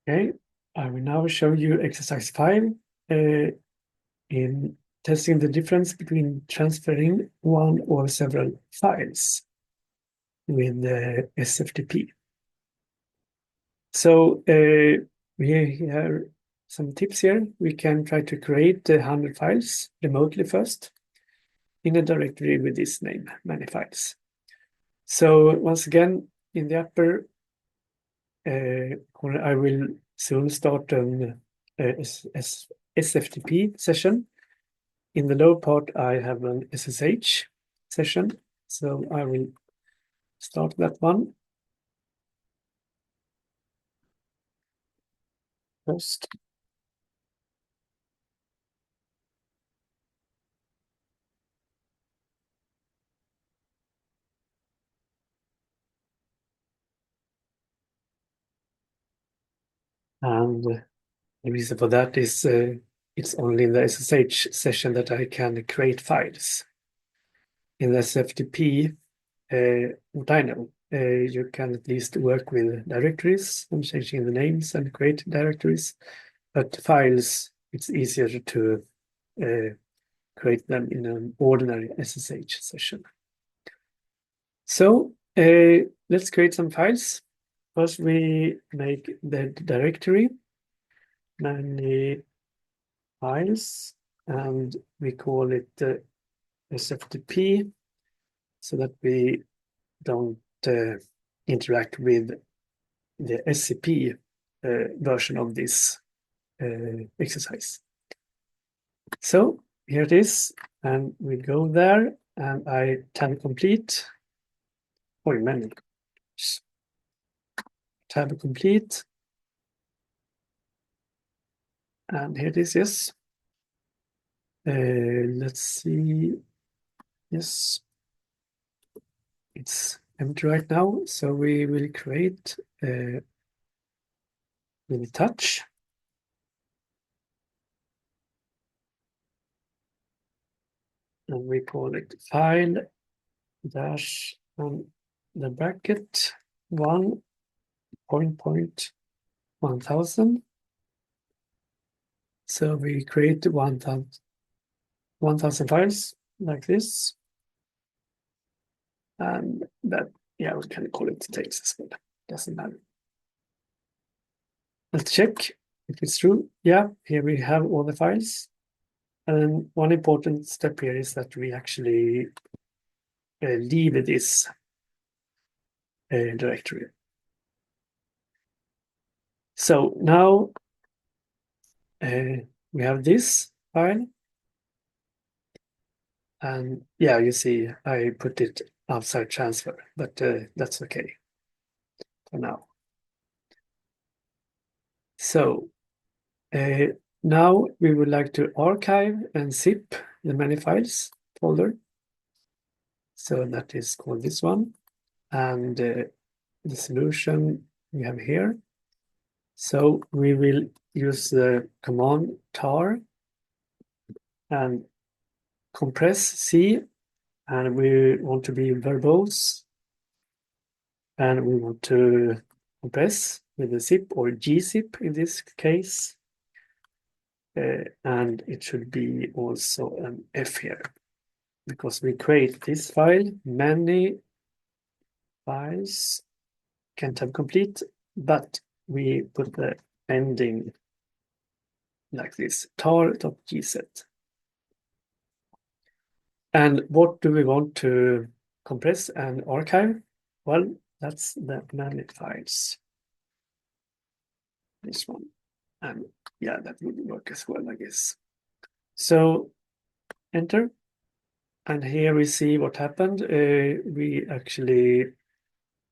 Okay, I will now show you exercise 5 in testing the difference between transferring one or several files with SFTP. So we have some tips here. We can try to create 100 files remotely first in a directory with this name, many files. So once again, in the upper corner, I will soon start an SFTP session. In the lower part, I have an SSH session. So I will start that one first. And the reason for that is it's only in the SSH session that I can create files. In the SFTP, what I know, you can at least work with directories and changing the names and create directories. But files, it's easier to create them in an ordinary SSH session. So let's create some files. First, we make the directory, many files, and we call it SFTP so that we don't interact with the SCP version of this exercise. So here it is, and we go there, and I tab complete. Many. Tab complete. And here it is, yes. Let's see. Yes. It's empty right now, so we will create with touch. And we call it file dash the bracket 1.1000. So we create 1000 files like this. And that, yeah, we can call it text as well. Doesn't matter. Let's check if it's true. Yeah, here we have all the files. And one important step here is that we actually leave this directory. So now we have this file. And yeah, you see, I put it outside transfer, but that's okay for now. So now we would like to archive and zip the many files folder. So that is called this one. And the solution we have here. So we will use the command tar and compress C, and we want to be verbose, and we want to compress with a zip or gzip in this case, and it should be also an F here because we create this file, many files, can't have complete, but we put the ending like this, tar.gz. And what do we want to compress and archive? Well, that's the many files. This one. And yeah, that would work as well, I guess. So enter. And here we see what happened. We actually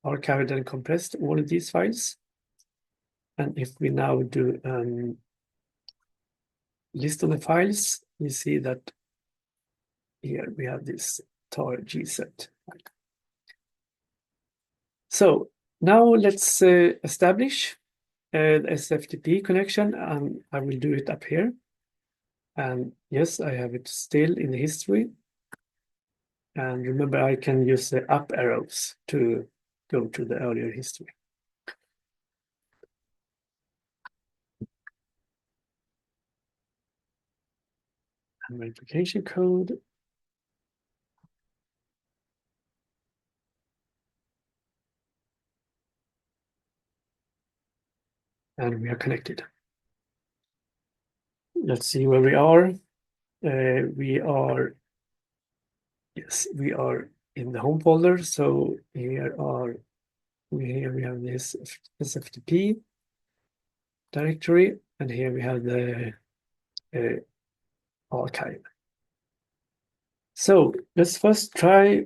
archived and compressed all of these files. And if we now do list of the files, we see that here we have this tar gz file. So now let's establish the SFTP connection, and I will do it up here. And yes, I have it still in the history. And remember, I can use the up arrows to go to the earlier history. and verification code. And we are connected. Let's see where we are. We are in the home folder. So here we have this SFTP directory, and here we have the archive. So let's first try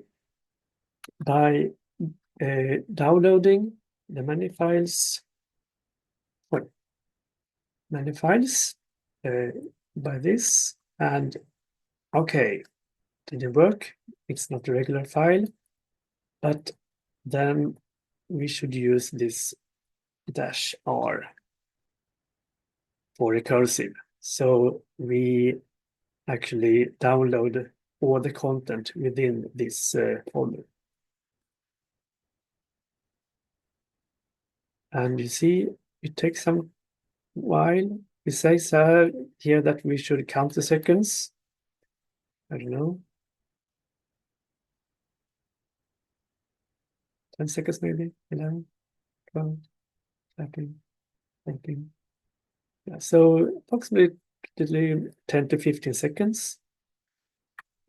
by downloading the many files by this, and okay, didn't work. It's not a regular file, but then we should use this -r for recursive. So we actually download all the content within this folder. And you see, it takes some while. It says here that we should count the seconds. I don't know. 10 seconds maybe, 11, 12, 13, 14. Yeah, so approximately 10 to 15 seconds.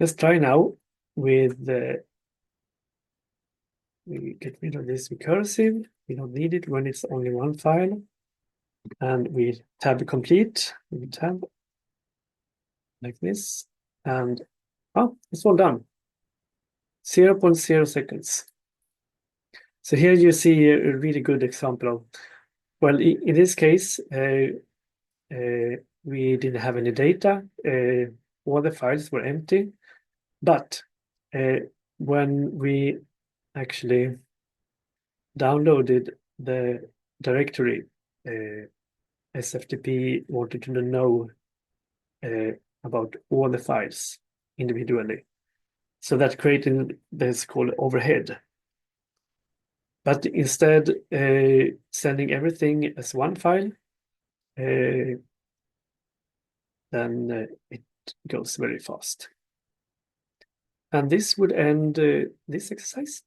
Let's try now with we get rid of this recursive. We don't need it when it's only one file. And we tab complete, we tab like this, and it's all done. 0.0 seconds. So here you see a really good example of, well, in this case, we didn't have any data. All the files were empty, but when we actually downloaded the directory, SFTP wanted to know about all the files individually. So that created this called overhead. But instead, sending everything as one file, then it goes very fast. And this would end this exercise.